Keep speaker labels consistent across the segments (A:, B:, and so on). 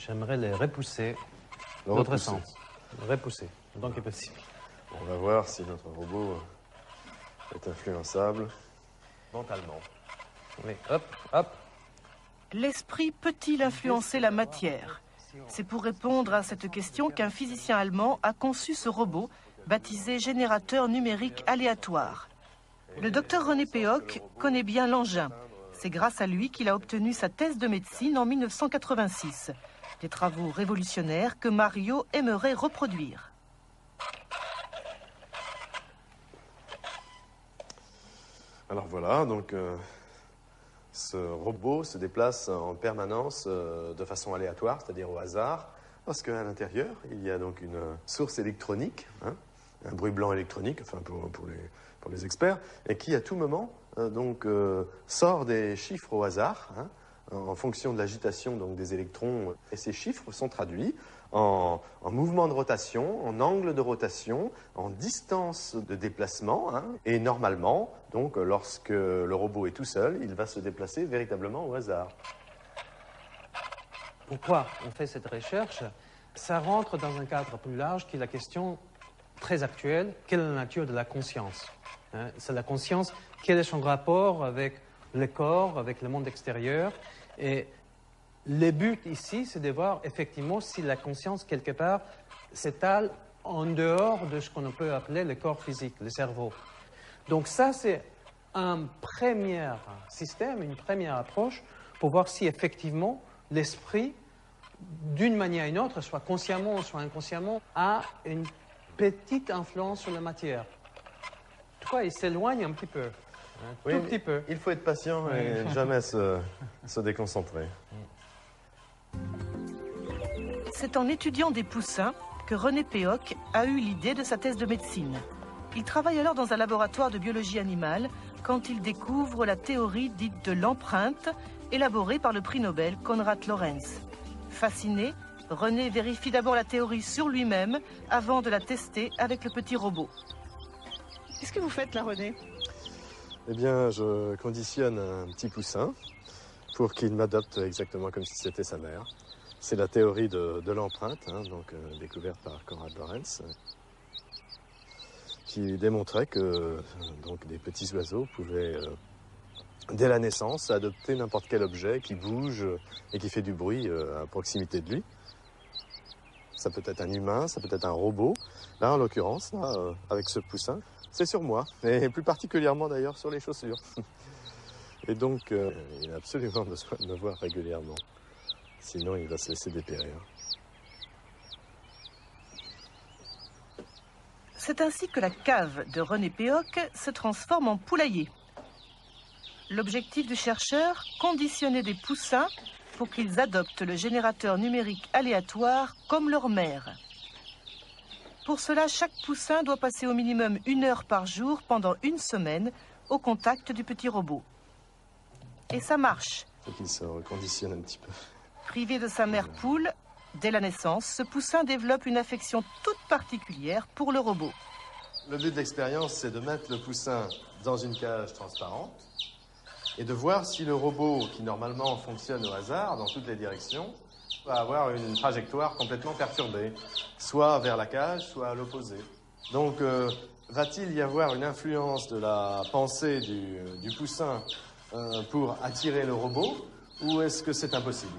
A: J'aimerais les repousser
B: Le
A: l'autre
B: repousser.
A: sens. Repousser, autant que possible.
B: On va voir si notre robot est influençable.
A: Mentalement. Oui, hop, hop.
C: L'esprit peut-il influencer la matière? C'est pour répondre à cette question qu'un physicien allemand a conçu ce robot, baptisé générateur numérique aléatoire. Le docteur René Péoc connaît bien l'engin. C'est grâce à lui qu'il a obtenu sa thèse de médecine en 1986. Des travaux révolutionnaires que Mario aimerait reproduire.
B: Alors voilà, donc ce robot se déplace en permanence de façon aléatoire, c'est-à-dire au hasard, parce qu'à l'intérieur, il y a donc une source électronique, hein, un bruit blanc électronique, enfin pour les experts, et qui à tout moment sort des chiffres au hasard, hein, en fonction de l'agitation donc des électrons, et ces chiffres sont traduits en mouvement de rotation, en angle de rotation, en distance de déplacement, hein, et normalement, donc lorsque le robot est tout seul, il va se déplacer véritablement au hasard.
A: Pourquoi on fait cette recherche? Ça rentre dans un cadre plus large qui est la question très actuelle, quelle est la nature de la conscience? Hein, c'est la conscience, quel est son rapport avec le corps, avec le monde extérieur? Et le but ici, c'est de voir effectivement si la conscience, quelque part, s'étale en dehors de ce qu'on peut appeler le corps physique, le cerveau. Donc ça, c'est un premier système, une première approche pour voir si effectivement l'esprit, d'une manière ou une autre, soit consciemment ou soit inconsciemment, a une petite influence sur la matière. En tout cas, il s'éloigne un petit peu, un tout petit peu.
B: Il faut être patient et jamais se déconcentrer.
C: C'est en étudiant des poussins que René Péoc a eu l'idée de sa thèse de médecine. Il travaille alors dans un laboratoire de biologie animale quand il découvre la théorie dite de l'empreinte, élaborée par le prix Nobel Konrad Lorenz. Fasciné, René vérifie d'abord la théorie sur lui-même avant de la tester avec le petit robot.
D: Qu'est-ce que vous faites là, René?
B: Eh bien, je conditionne un petit poussin pour qu'il m'adopte exactement comme si c'était sa mère. C'est la théorie de l'empreinte, hein, découverte par Konrad Lorenz, qui démontrait que des petits oiseaux pouvaient, dès la naissance, adopter n'importe quel objet qui bouge et qui fait du bruit à proximité de lui. Ça peut être un humain, ça peut être un robot. Là, en l'occurrence, avec ce poussin, c'est sur moi, et plus particulièrement d'ailleurs sur les chaussures. Et donc, il a absolument besoin de me voir régulièrement. Sinon, il va se laisser dépérir.
C: C'est ainsi que la cave de René Péoc se transforme en poulailler. L'objectif du chercheur, conditionner des poussins pour qu'ils adoptent le générateur numérique aléatoire comme leur mère. Pour cela, chaque poussin doit passer au minimum 1 heure par jour pendant 1 semaine au contact du petit robot. Et ça marche.
B: Il faut qu'il se reconditionne un petit peu.
C: Privé de sa mère poule, dès la naissance, ce poussin développe une affection toute particulière pour le robot.
B: Le but de l'expérience, c'est de mettre le poussin dans une cage transparente et de voir si le robot, qui normalement fonctionne au hasard dans toutes les directions, va avoir une trajectoire complètement perturbée, soit vers la cage, soit à l'opposé. Donc, va-t-il y avoir une influence de la pensée du poussin pour attirer le robot, ou est-ce que c'est impossible ?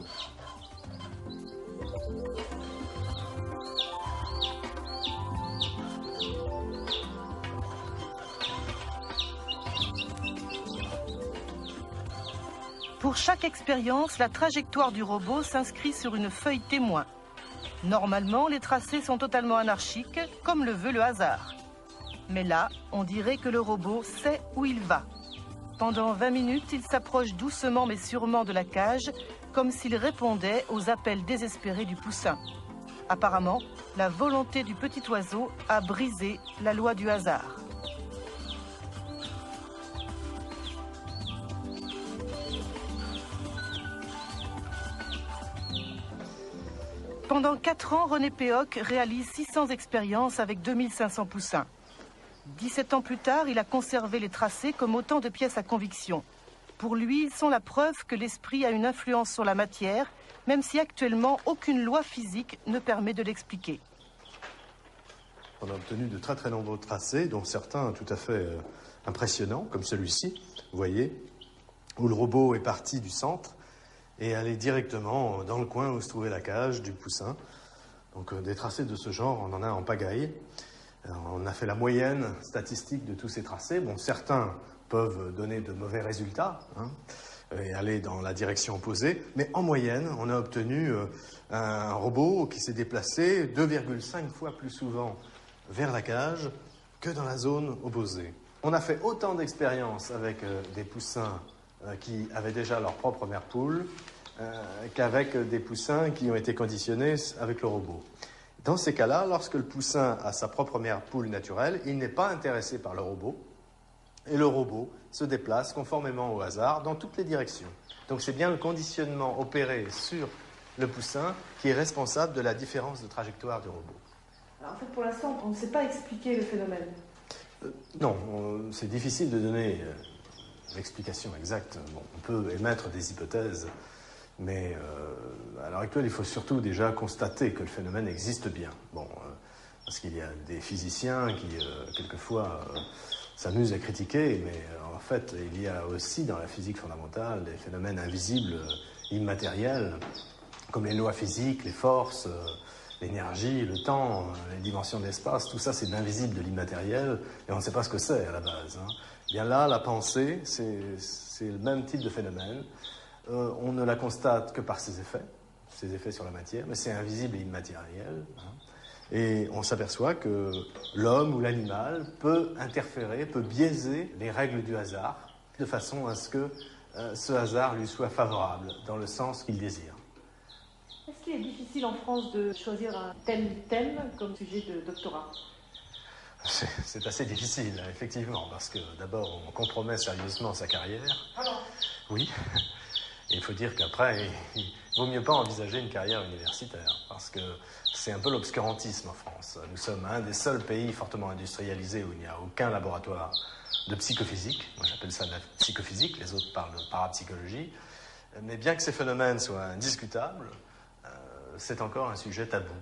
C: Pour chaque expérience, la trajectoire du robot s'inscrit sur une feuille témoin. Normalement, les tracés sont totalement anarchiques, comme le veut le hasard. Mais là, on dirait que le robot sait où il va. Pendant 20 minutes, il s'approche doucement mais sûrement de la cage, comme s'il répondait aux appels désespérés du poussin. Apparemment, la volonté du petit oiseau a brisé la loi du hasard. Pendant 4 ans, René Péoc réalise 600 expériences avec 2500 poussins. 17 ans plus tard, il a conservé les tracés comme autant de pièces à conviction. Pour lui, ils sont la preuve que l'esprit a une influence sur la matière même si actuellement aucune loi physique ne permet de l'expliquer.
B: On a obtenu de très très nombreux tracés, dont certains tout à fait impressionnants, comme celui-ci, vous voyez, où le robot est parti du centre et allé directement dans le coin où se trouvait la cage du poussin. Donc des tracés de ce genre, on en a en pagaille. On a fait la moyenne statistique de tous ces tracés. Bon, certains peuvent donner de mauvais résultats et aller dans la direction opposée, mais en moyenne, on a obtenu un robot qui s'est déplacé 2,5 fois plus souvent vers la cage que dans la zone opposée. On a fait autant d'expériences avec des poussins qui avaient déjà leur propre mère poule qu'avec des poussins qui ont été conditionnés avec le robot. Dans ces cas-là, lorsque le poussin a sa propre mère poule naturelle, il n'est pas intéressé par le robot, et le robot se déplace conformément au hasard dans toutes les directions. Donc c'est bien le conditionnement opéré sur le poussin qui est responsable de la différence de trajectoire du robot.
D: Alors, en fait, pour l'instant, on ne sait pas expliquer le phénomène.
B: Non, c'est difficile de donner l'explication exacte. Bon, on peut émettre des hypothèses, mais à l'heure actuelle, il faut surtout déjà constater que le phénomène existe bien. Bon, parce qu'il y a des physiciens qui, quelquefois, s'amusent à critiquer, mais en fait, il y a aussi dans la physique fondamentale des phénomènes invisibles, immatériels, comme les lois physiques, les forces, l'énergie, le temps, les dimensions de l'espace. Tout ça, c'est de l'invisible, de l'immatériel, et on ne sait pas ce que c'est à la base. Bien là, la pensée, c'est le même type de phénomène. On ne la constate que par ses effets sur la matière, mais c'est invisible et immatériel. Et on s'aperçoit que l'homme ou l'animal peut interférer, peut biaiser les règles du hasard, de façon à ce que ce hasard lui soit favorable, dans le sens qu'il désire.
D: Est-ce qu'il est difficile en France de choisir un tel thème comme sujet de doctorat?
B: C'est assez difficile, effectivement, parce que d'abord, on compromet sérieusement sa carrière. Oui. Et il faut dire qu'après, il vaut mieux pas envisager une carrière universitaire, parce que c'est un peu l'obscurantisme en France. Nous sommes un des seuls pays fortement industrialisés où il n'y a aucun laboratoire de psychophysique. Moi, j'appelle ça de la psychophysique, les autres parlent de parapsychologie. Mais bien que ces phénomènes soient indiscutables, c'est encore un sujet tabou.